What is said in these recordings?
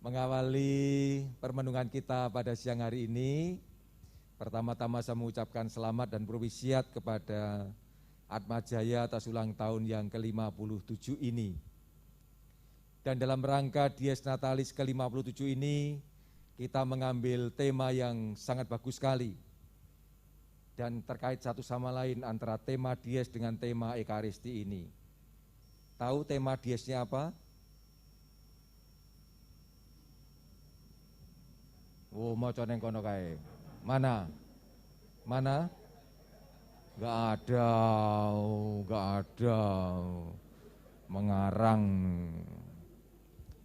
Mengawali permenungan kita pada siang hari ini, pertama-tama saya mengucapkan selamat dan berwisiat kepada Atmajaya atas ulang tahun yang ke-57 ini. Dan dalam rangka Dies Natalis ke-57 ini, kita mengambil tema yang sangat bagus sekali dan terkait satu sama lain antara tema Dies dengan tema Ekaristi ini. Tahu tema Diesnya apa? Oh, mau coneng kono kae. Mana? Mana? Gak ada, gak ada. Mengarang.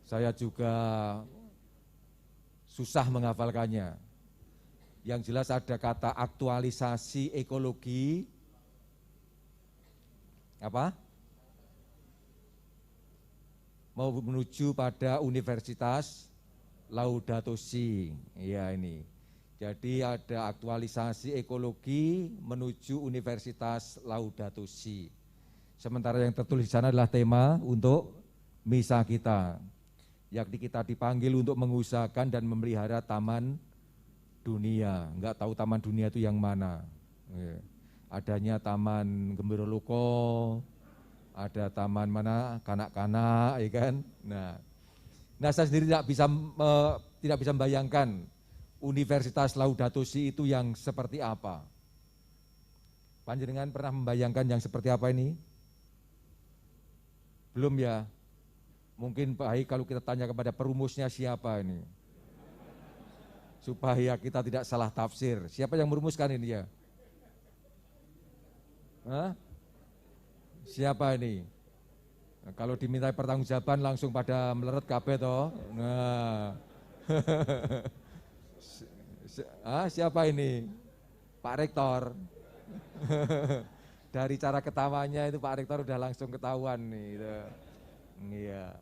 Saya juga susah menghafalkannya. Yang jelas ada kata aktualisasi ekologi. Apa? Mau menuju pada Universitas Laudato Si, ya ini. Jadi ada aktualisasi ekologi menuju Universitas Laudato Si. Sementara yang tertulis di sana adalah tema untuk misa kita, yakni kita dipanggil untuk mengusahakan dan memelihara taman dunia. Enggak tahu taman dunia itu yang mana. Adanya Taman Gembira Loko, ada taman mana kanak-kanak, ya kan? Nah, saya sendiri tidak bisa membayangkan Universitas Laudato Si itu yang seperti apa. Panjenengan pernah membayangkan yang seperti apa ini? Belum ya? Mungkin baik kalau kita tanya kepada perumusnya siapa ini, supaya kita tidak salah tafsir. Siapa yang merumuskan ini ya? Hah? Siapa ini? Nah, kalau diminta pertanggungjawaban langsung pada meleret kabeh toh. Nah. Siapa ini? Pak Rektor. Dari cara ketawanya itu Pak Rektor udah langsung ketahuan nih gitu. Iya.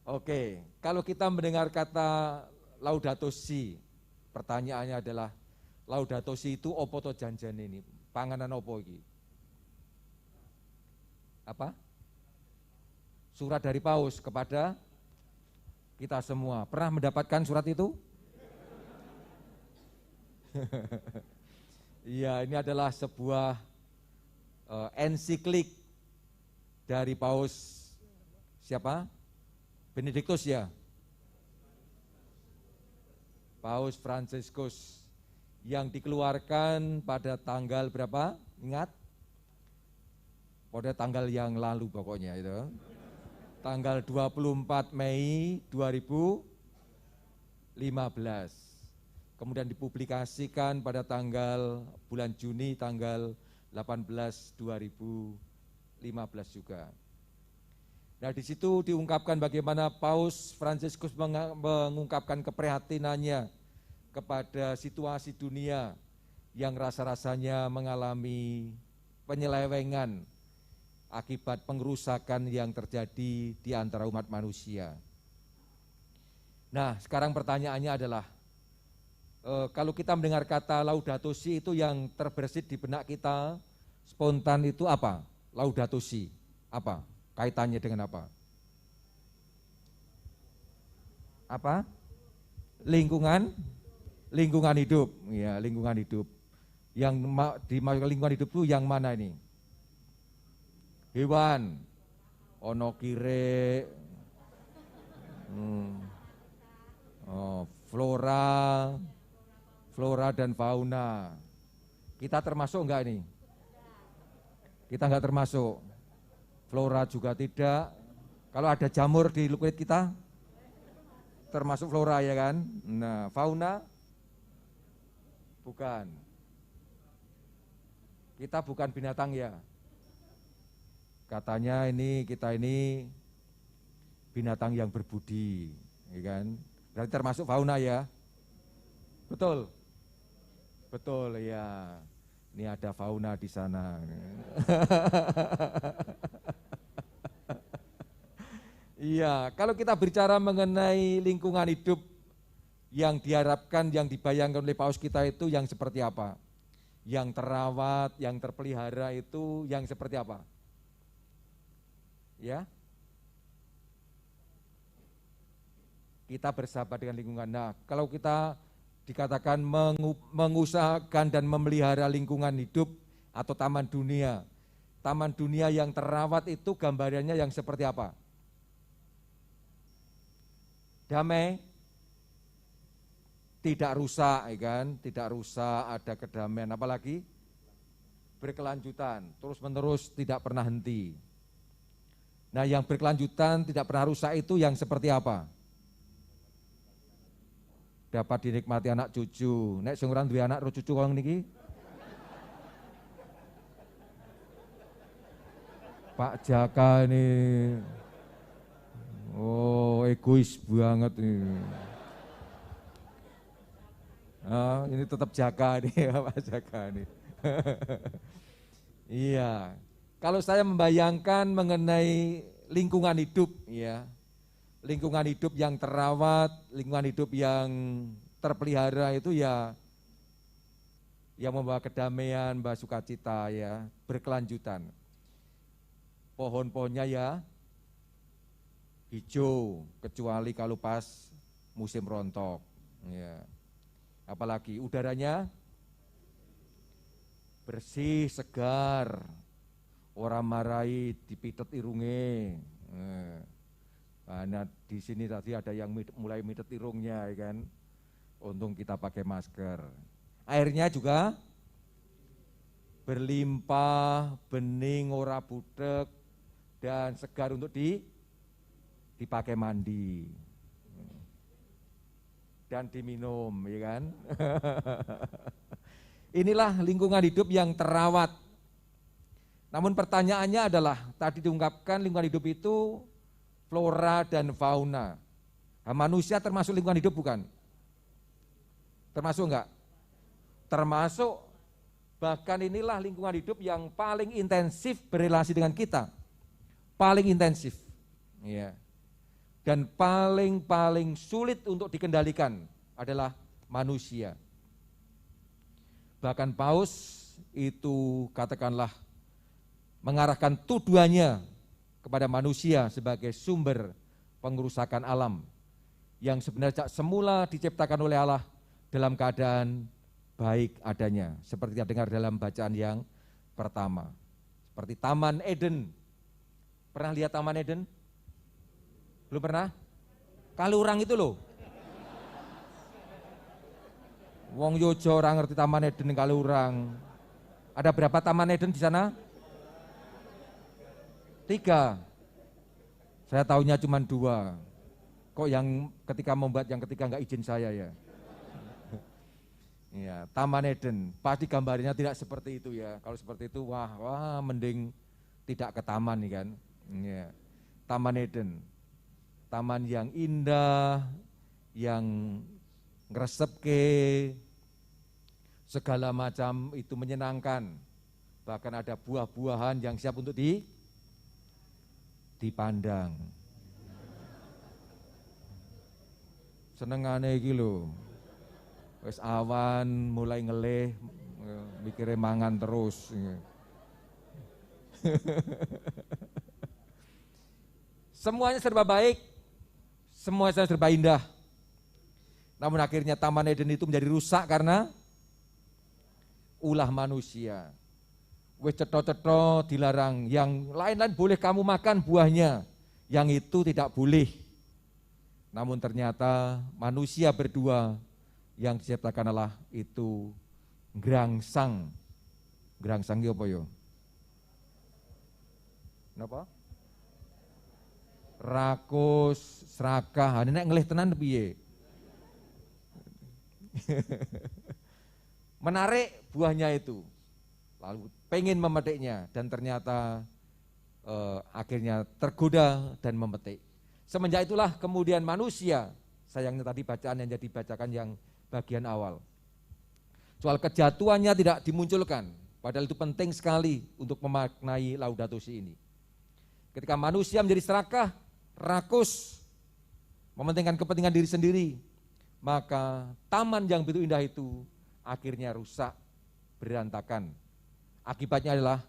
Oke, kalau kita mendengar kata Laudato Si, pertanyaannya adalah Laudato Si itu opo to janjane ini? Panganan opo iki? Apa? Surat dari Paus kepada kita semua. Pernah mendapatkan surat itu? Iya, ini adalah sebuah ensiklik dari Paus siapa? Benediktus ya? Paus Fransiskus yang dikeluarkan pada tanggal berapa? Ingat? Pada tanggal yang lalu pokoknya itu. Tanggal 24 Mei 2015. Kemudian dipublikasikan pada tanggal bulan Juni tanggal 18 2015 juga. Nah, di situ diungkapkan bagaimana Paus Fransiskus mengungkapkan keprihatinannya kepada situasi dunia yang rasa-rasanya mengalami penyelewengan akibat pengerusakan yang terjadi di antara umat manusia. Nah, sekarang pertanyaannya adalah, kalau kita mendengar kata Laudato Si itu yang terbersit di benak kita, spontan itu apa? Laudato Si, apa? Kaitannya dengan apa? Apa? Lingkungan hidup. Ya, lingkungan hidup. Yang dimaksud lingkungan hidup itu yang mana ini? Hewan, ono kire, flora dan fauna. Kita termasuk enggak ini? Kita enggak termasuk. Flora juga tidak. Kalau ada jamur di kulit kita, termasuk flora ya kan? Nah, fauna bukan. Kita bukan binatang ya. Katanya kita ini binatang yang berbudi, ya kan? Berarti termasuk fauna ya? Betul? Betul ya. Ini ada fauna di sana. Iya, kalau kita bicara mengenai lingkungan hidup yang diharapkan, yang dibayangkan oleh Paus kita itu yang seperti apa? Yang terawat, yang terpelihara itu yang seperti apa? Ya, kita bersahabat dengan lingkungan. Nah, kalau kita dikatakan mengusahakan dan memelihara lingkungan hidup atau taman dunia yang terawat itu gambarannya yang seperti apa? Damai, tidak rusak, ya kan? Tidak rusak, ada kedamaian, apalagi berkelanjutan, terus-menerus, tidak pernah henti. Nah, yang berkelanjutan, tidak pernah rusak itu yang seperti apa? Dapat dinikmati anak cucu. Nek sing ora duwe anak ro cucu kaya niki. Pak Jaka ini, oh egois banget ini. Oh, ini tetap Jaka nih, Pak Jaka nih. Iya, kalau saya membayangkan mengenai lingkungan hidup, ya, lingkungan hidup yang terawat, lingkungan hidup yang terpelihara itu ya, yang membawa kedamaian, membawa sukacita, ya, berkelanjutan. Pohon-pohonnya ya hijau, kecuali kalau pas musim rontok. Ya. Apalagi udaranya bersih, segar, orang marai dipitet irunge. Nah, di sini tadi ada yang mulai mitet irungnya, ya kan? Untung kita pakai masker. Airnya juga berlimpah, bening, ora budek, dan segar untuk dipakai mandi dan diminum, ya kan? Inilah lingkungan hidup yang terawat. Namun pertanyaannya adalah, tadi diungkapkan lingkungan hidup itu flora dan fauna. Nah, manusia termasuk lingkungan hidup bukan? Termasuk enggak? Termasuk, bahkan inilah lingkungan hidup yang paling intensif berrelasi dengan kita. Paling intensif, ya. Dan paling sulit untuk dikendalikan adalah manusia. Bahkan Paus itu katakanlah mengarahkan tuduhannya kepada manusia sebagai sumber pengerusakan alam yang sebenarnya semula diciptakan oleh Allah dalam keadaan baik adanya, seperti kita dengar dalam bacaan yang pertama. Seperti Taman Eden. Pernah lihat Taman Eden? Belum pernah? Kalurang itu loh. Wong Yojo orang ngerti Taman Eden Kalurang. Ada berapa Taman Eden di sana? 3. Saya tahunya cuma 2. Kok yang ketika membuat yang ketiga nggak izin saya ya? Ya, Taman Eden. Pasti gambarnya tidak seperti itu ya. Kalau seperti itu, wah, mending tidak ke taman nih kan. Ya. Taman Eden, taman yang indah, yang ngresepke, segala macam itu menyenangkan. Bahkan ada buah-buahan yang siap untuk dipandang. Senengane iki lho. Wis awan mulai ngelih, mikire mangan terus. Semuanya serba baik, semuanya serba indah. Namun akhirnya Taman Eden itu menjadi rusak karena ulah manusia. Wis cetha-cetha dilarang, yang lain-lain boleh kamu makan buahnya, yang itu tidak boleh. Namun ternyata manusia berdua yang diciptakan Allah itu ngerangsang. Ngerangsang apa ya? Napa? Rakus, serakah, nek ngelih tenan piye? Menarik buahnya itu, lalu pengen memetiknya dan ternyata akhirnya tergoda dan memetik. Semenjak itulah kemudian manusia, sayangnya tadi bacaan yang dibacakan yang bagian awal, soal kejatuhannya tidak dimunculkan, padahal itu penting sekali untuk memaknai Laudato Si ini. Ketika manusia menjadi serakah, rakus, mementingkan kepentingan diri sendiri, maka taman yang begitu indah itu akhirnya rusak, berantakan. Akibatnya adalah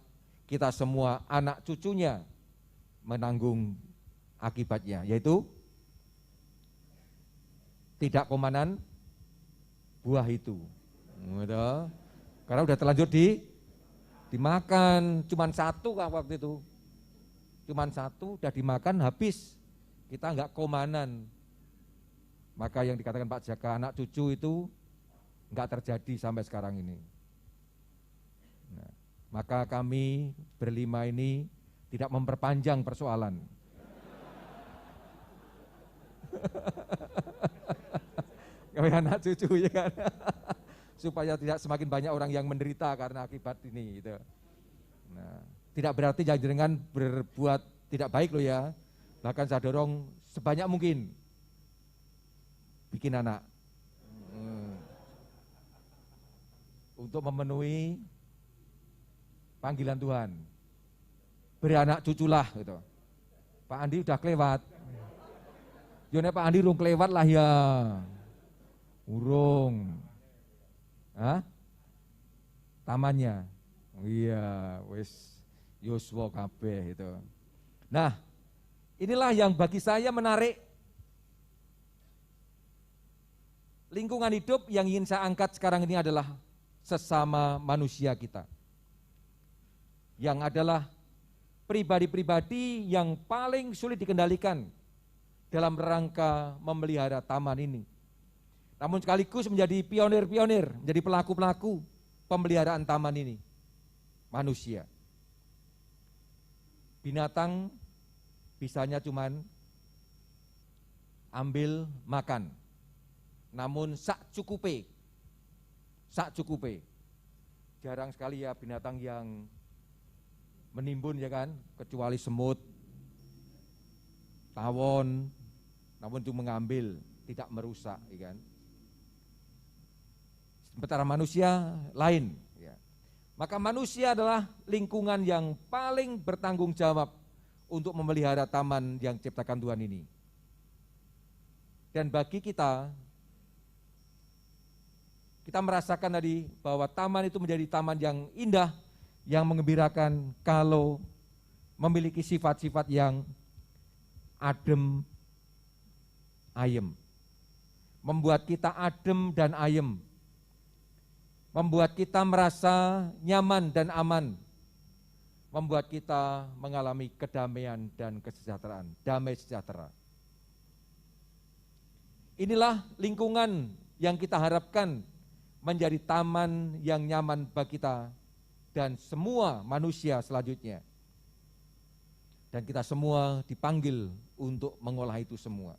kita semua anak cucunya menanggung akibatnya, yaitu tidak komanan buah itu. Gitu. Karena udah terlanjur dimakan, cuman satu waktu itu. Cuman satu, udah dimakan habis. Kita enggak komanan. Maka yang dikatakan Pak Jaka, anak cucu itu enggak terjadi sampai sekarang ini. Nah, maka kami berlima ini tidak memperpanjang persoalan. Kami anak cucu ya kan, supaya tidak semakin banyak orang yang menderita karena akibat ini. Gitu. Nah, tidak berarti jangan berbuat tidak baik loh ya. Bahkan saya dorong sebanyak mungkin bikin anak untuk memenuhi panggilan Tuhan. Beranak cuculah gitu. Pak Andi udah kelewat. Yone Pak Andi urung kelewat lah ya. Urung. Hah? Tamannya. Iya, wis yuswa kabeh itu. Nah, inilah yang bagi saya menarik. Lingkungan hidup yang ingin saya angkat sekarang ini adalah sesama manusia kita. Yang adalah pribadi-pribadi yang paling sulit dikendalikan dalam rangka memelihara taman ini. Namun sekaligus menjadi pionir-pionir, menjadi pelaku-pelaku pemeliharaan taman ini. Manusia. Binatang bisanya cuman ambil makan. Namun sak cukupe. Jarang sekali ya binatang yang menimbun ya kan, kecuali semut, tawon, namun itu mengambil, tidak merusak ya kan. Sementara manusia lain ya. Maka manusia adalah lingkungan yang paling bertanggung jawab untuk memelihara taman yang diciptakan Tuhan ini. Dan bagi kita merasakan tadi bahwa taman itu menjadi taman yang indah, yang menggembirakan kalau memiliki sifat-sifat yang adem, ayem. Membuat kita adem dan ayem. Membuat kita merasa nyaman dan aman. Membuat kita mengalami kedamaian dan kesejahteraan, damai sejahtera. Inilah lingkungan yang kita harapkan menjadi taman yang nyaman bagi kita dan semua manusia selanjutnya. Dan kita semua dipanggil untuk mengolah itu semua.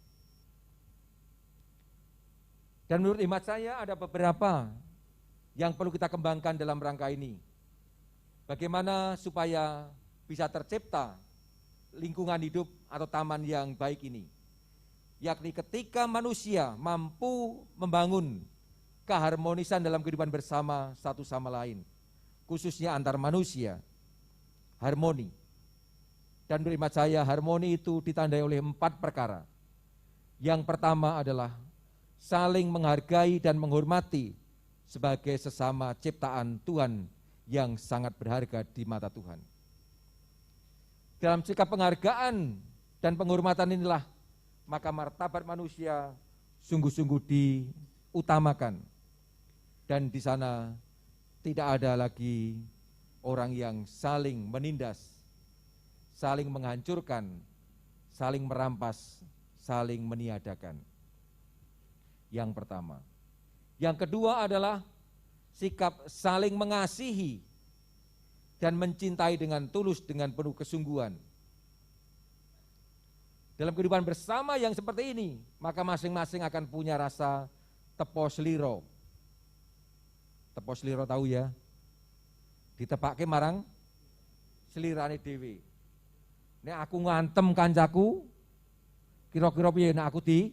Dan menurut imat saya ada beberapa yang perlu kita kembangkan dalam rangka ini. Bagaimana supaya bisa tercipta lingkungan hidup atau taman yang baik ini. Yakni ketika manusia mampu membangun keharmonisan dalam kehidupan bersama satu sama lain, khususnya antar manusia, harmoni. Dan menurut imat saya, harmoni itu ditandai oleh 4 perkara. Yang pertama adalah saling menghargai dan menghormati sebagai sesama ciptaan Tuhan yang sangat berharga di mata Tuhan. Dalam sikap penghargaan dan penghormatan inilah, maka martabat manusia sungguh-sungguh diutamakan. Dan di sana tidak ada lagi orang yang saling menindas, saling menghancurkan, saling merampas, saling meniadakan. Yang pertama. Yang kedua adalah sikap saling mengasihi dan mencintai dengan tulus, dengan penuh kesungguhan. Dalam kehidupan bersama yang seperti ini, maka masing-masing akan punya rasa tepo seliro. Tepo seliro tahu ya? Ditepake marang selirane dhewe. Nek aku ngantem kancaku, kira-kira piye nek aku di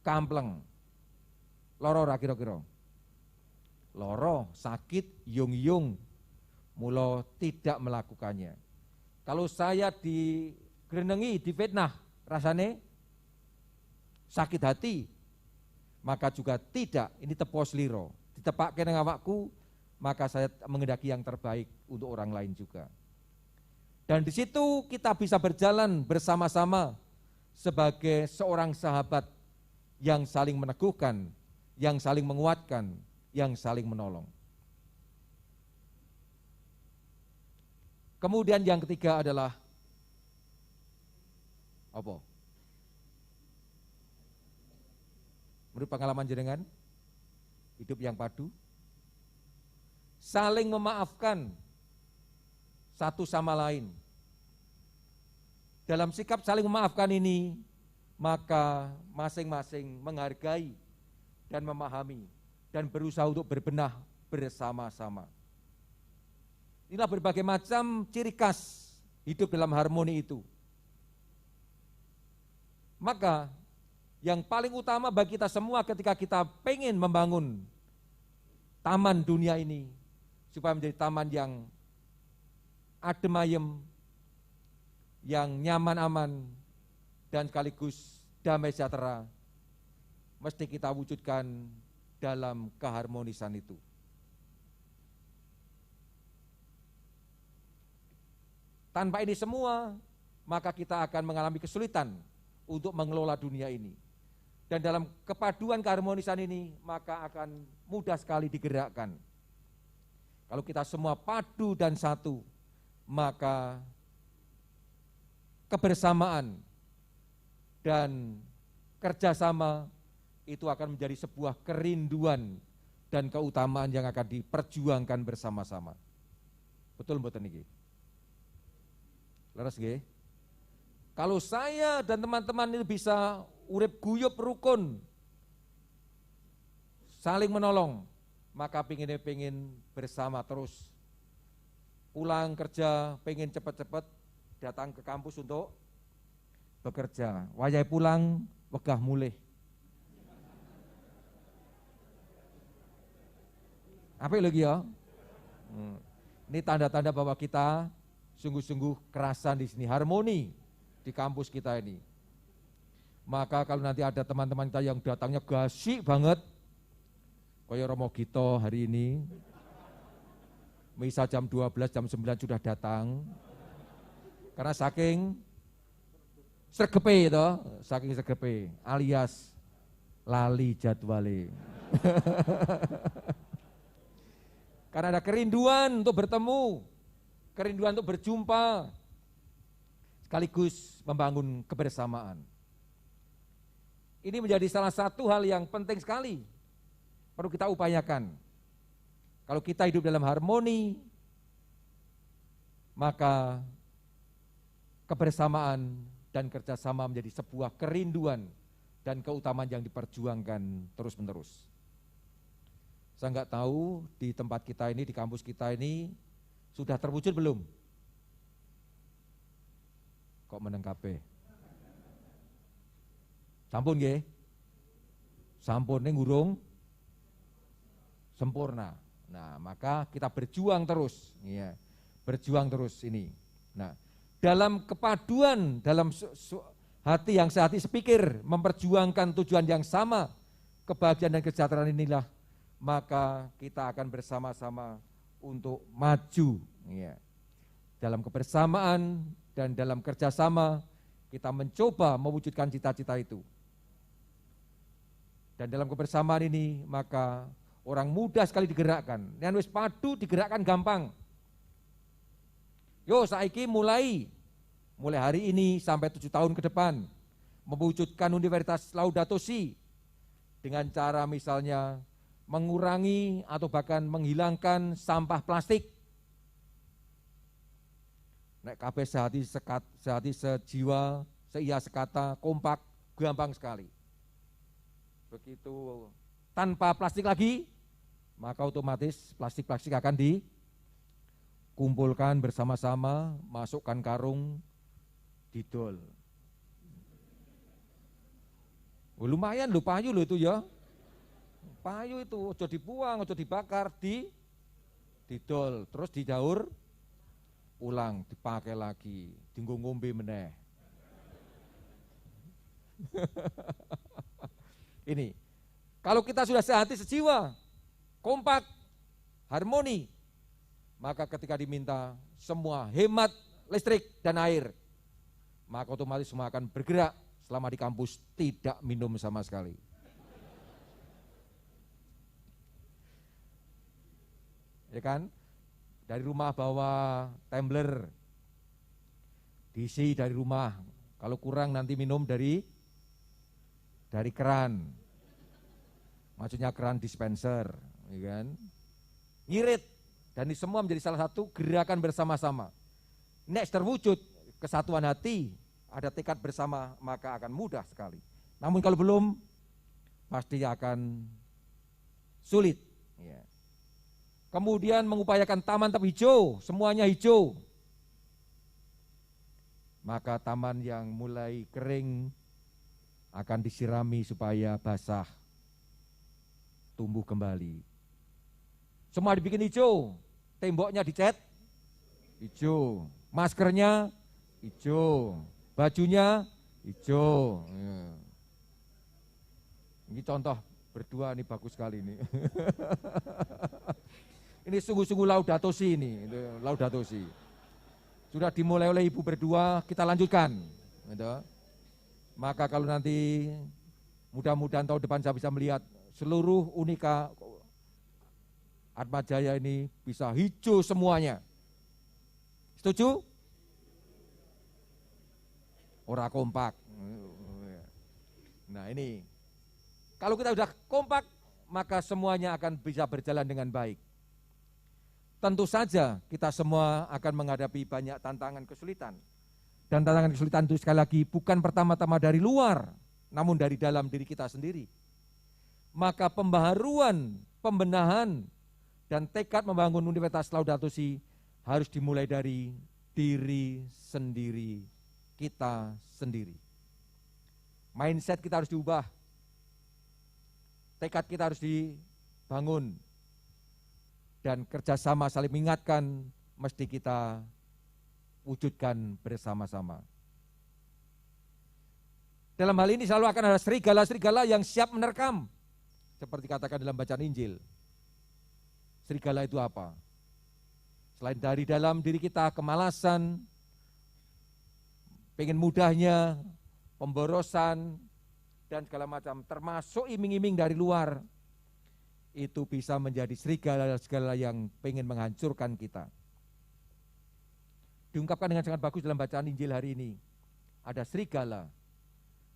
kampleng. Loro ora kira-kira? Loro, sakit, yung-yung, mula tidak melakukannya. Kalau saya digrenengi, difitnah, rasane sakit hati, maka juga tidak, ini tepo sliro. Ditepake nang awakku, maka saya mengendaki yang terbaik untuk orang lain juga. Dan di situ kita bisa berjalan bersama-sama sebagai seorang sahabat yang saling meneguhkan, yang saling menguatkan, yang saling menolong. Kemudian yang ketiga adalah apa? Menurut pengalaman jenengan, hidup yang padu, saling memaafkan satu sama lain. Dalam sikap saling memaafkan ini, maka masing-masing menghargai dan memahami dan berusaha untuk berbenah bersama-sama. Inilah berbagai macam ciri khas hidup dalam harmoni itu. Maka yang paling utama bagi kita semua ketika kita pengen membangun taman dunia ini supaya menjadi taman yang adem ayem, yang nyaman aman, dan sekaligus damai sejahtera, mesti kita wujudkan dalam keharmonisan itu. Tanpa ini semua, maka kita akan mengalami kesulitan untuk mengelola dunia ini. Dan dalam kepaduan keharmonisan ini, maka akan mudah sekali digerakkan. Kalau kita semua padu dan satu, maka kebersamaan dan kerjasama itu akan menjadi sebuah kerinduan dan keutamaan yang akan diperjuangkan bersama-sama. Betul mboten niki? Leres nggih? Kalau saya dan teman-teman ini bisa urip guyub rukun, saling menolong, maka pengen bersama terus. Pulang kerja, pengen cepat-cepat datang ke kampus untuk bekerja. Wayai pulang, wegah mulih. Apa lagi ya? Ini tanda-tanda bahwa kita sungguh-sungguh kerasan di sini, harmoni di kampus kita ini. Maka kalau nanti ada teman-teman kita yang datangnya gasik banget, kayak Romo Gito hari ini, misa jam 12, jam 9 sudah datang, karena saking sregepe itu, saking sregepe, alias lali jadwale. Karena ada kerinduan untuk bertemu, kerinduan untuk berjumpa, sekaligus membangun kebersamaan. Ini menjadi salah satu hal yang penting sekali, perlu kita upayakan. Kalau kita hidup dalam harmoni, maka kebersamaan dan kerjasama menjadi sebuah kerinduan dan keutamaan yang diperjuangkan terus-menerus. Saya nggak tahu di tempat kita ini, di kampus kita ini, sudah terwujud belum? Kok meneng kabeh? Sampun nggih? Sampun ning urung sempurna. Nah, maka kita berjuang terus, ya. Berjuang terus ini. Nah, dalam kepaduan, dalam hati yang sehati sepikir, memperjuangkan tujuan yang sama, kebahagiaan dan kesejahteraan inilah, maka kita akan bersama-sama untuk maju, ya. Dalam kebersamaan dan dalam kerjasama kita mencoba mewujudkan cita-cita itu. Dan dalam kebersamaan ini maka orang mudah sekali digerakkan. Nek wis padu digerakkan gampang. Yo saiki mulai hari ini sampai 7 tahun ke depan mewujudkan Universitas Laudato Si dengan cara misalnya mengurangi atau bahkan menghilangkan sampah plastik. Nek kabeh sehati sejiwa, seia sekata, kompak, gampang sekali. Begitu tanpa plastik lagi, maka otomatis plastik-plastik akan dikumpulkan bersama-sama, masukkan karung, didol. Oh, lumayan lho payu lho itu ya. Payu itu ojo dibuang, ojo dibakar, didol, terus didaur ulang, dipakai lagi, dienggo ngombe meneh. Ini, kalau kita sudah sehati sejiwa, kompak, harmoni, maka ketika diminta semua hemat listrik dan air, maka otomatis semua akan bergerak selama di kampus tidak minum sama sekali. ya kan? Dari rumah bawa tumbler, diisi dari rumah. Kalau kurang nanti minum dari keran. Maksudnya keran dispenser, ya kan? Ngirit. Dan ini semua menjadi salah satu gerakan bersama-sama. Next terwujud kesatuan hati, ada tekad bersama, maka akan mudah sekali. Namun kalau belum, pasti akan sulit. Ya. Kemudian mengupayakan taman tetap hijau, semuanya hijau. Maka taman yang mulai kering akan disirami supaya basah, tumbuh kembali. Semua dibikin hijau, temboknya dicat hijau, maskernya hijau, bajunya hijau. Ini contoh berdua nih bagus sekali ini. Ini sungguh-sungguh Laudato Si ini, Laudato Si. Sudah dimulai oleh ibu berdua, kita lanjutkan. Maka kalau nanti mudah-mudahan tahun depan saya bisa melihat seluruh Unika Atmajaya ini bisa hijau semuanya. Setuju? Ora kompak. Nah ini, kalau kita sudah kompak, maka semuanya akan bisa berjalan dengan baik. Tentu saja kita semua akan menghadapi banyak tantangan kesulitan. Dan tantangan kesulitan itu sekali lagi bukan pertama-tama dari luar, namun dari dalam diri kita sendiri. Maka pembaharuan, pembenahan, dan tekad membangun Universitas Laudato Si harus dimulai dari diri sendiri, kita sendiri. Mindset kita harus diubah, tekad kita harus dibangun, dan kerjasama saling mengingatkan mesti kita wujudkan bersama-sama. Dalam hal ini selalu akan ada serigala-serigala yang siap menerkam, seperti katakan dalam bacaan Injil. Serigala itu apa? Selain dari dalam diri kita kemalasan, pengen mudahnya, pemborosan, dan segala macam, termasuk iming-iming dari luar, itu bisa menjadi serigala-serigala yang pengen menghancurkan kita. Diungkapkan dengan sangat bagus dalam bacaan Injil hari ini. Ada serigala.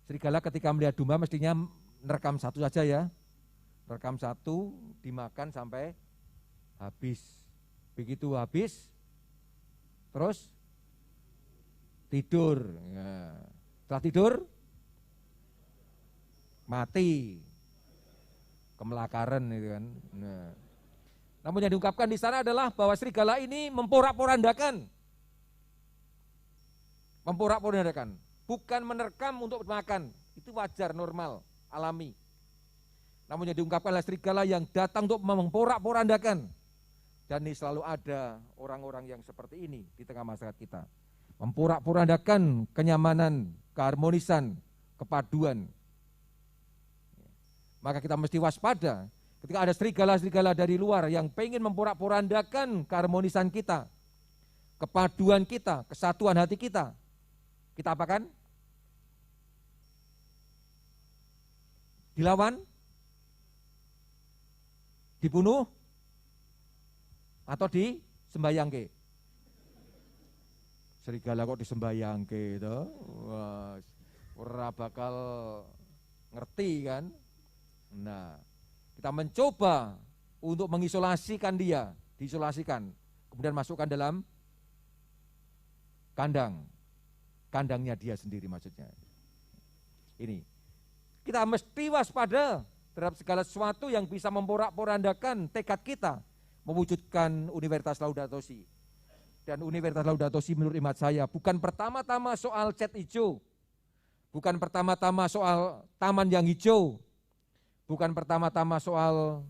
Serigala ketika melihat domba mestinya merekam satu saja ya. Rekam satu, dimakan sampai habis. Begitu habis, terus tidur. Ya. Setelah tidur, mati. Kemelakaran itu kan. Nah. Namun yang diungkapkan di sana adalah bahwa serigala ini memporak-porandakan. Memporak-porandakan. Bukan menerkam untuk makan. Itu wajar, normal, alami. Namun yang diungkapkan adalah serigala yang datang untuk memporak-porandakan. Dan ini selalu ada orang-orang yang seperti ini di tengah masyarakat kita. Memporak-porandakan kenyamanan, keharmonisan, kepaduan. Maka kita mesti waspada ketika ada serigala-serigala dari luar yang pengen memporak-porandakan keharmonisan kita, kepaduan kita, kesatuan hati kita. Kita apakan? Dilawan? Dibunuh? Atau disembayangke? Serigala kok disembayangke itu? Wah, ora bakal ngerti kan? Nah, kita mencoba untuk mengisolasikan dia, diisolasikan, kemudian masukkan dalam kandangnya dia sendiri maksudnya. Ini, kita mesti waspada terhadap segala sesuatu yang bisa memporak-porandakan tekad kita mewujudkan Universitas Laudato Si. Dan Universitas Laudato Si menurut imat saya bukan pertama-tama soal cat hijau, bukan pertama-tama soal taman yang hijau, bukan pertama-tama soal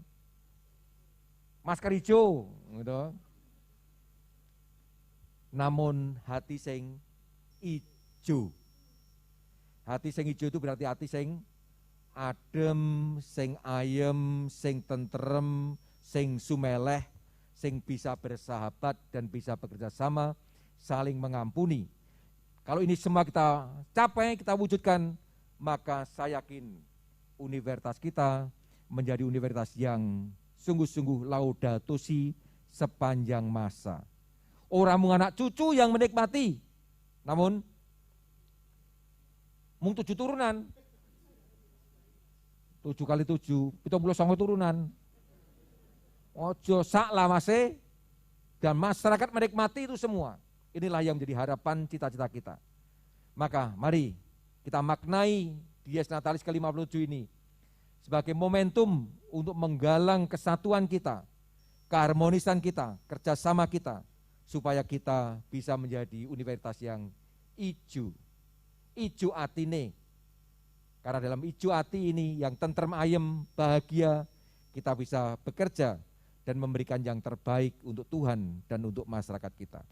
masker hijau, gitu. Namun hati sing ijo. Hati sing ijo itu berarti hati sing adem, sing ayem, sing tentrem, sing sumeleh, sing bisa bersahabat dan bisa bekerja sama, saling mengampuni. Kalau ini semua kita capai, kita wujudkan, maka saya yakin universitas kita menjadi universitas yang sungguh-sungguh Laudato Si sepanjang masa. Orang mung anak cucu yang menikmati, namun mung 7 turunan. 7 kali 7, 79 turunan. Ojo sak lah masih, dan masyarakat menikmati itu semua. Inilah yang menjadi harapan cita-cita kita. Maka mari kita maknai Dies Natalis ke-57 ini sebagai momentum untuk menggalang kesatuan kita, keharmonisan kita, kerjasama kita, supaya kita bisa menjadi universitas yang ijo atine. Karena dalam ijo ati ini yang tentrem ayem, bahagia, kita bisa bekerja dan memberikan yang terbaik untuk Tuhan dan untuk masyarakat kita.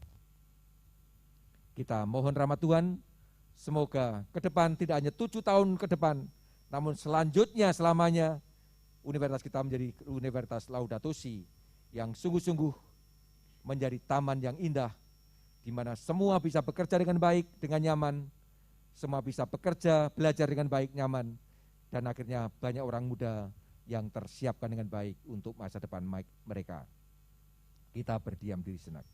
Kita mohon rahmat Tuhan, semoga ke depan tidak hanya 7 tahun ke depan, namun selanjutnya selamanya universitas kita menjadi Universitas Laudato Si yang sungguh-sungguh menjadi taman yang indah, di mana semua bisa bekerja dengan baik, dengan nyaman, semua bisa bekerja, belajar dengan baik, nyaman, dan akhirnya banyak orang muda yang tersiapkan dengan baik untuk masa depan mereka. Kita berdiam diri sejenak.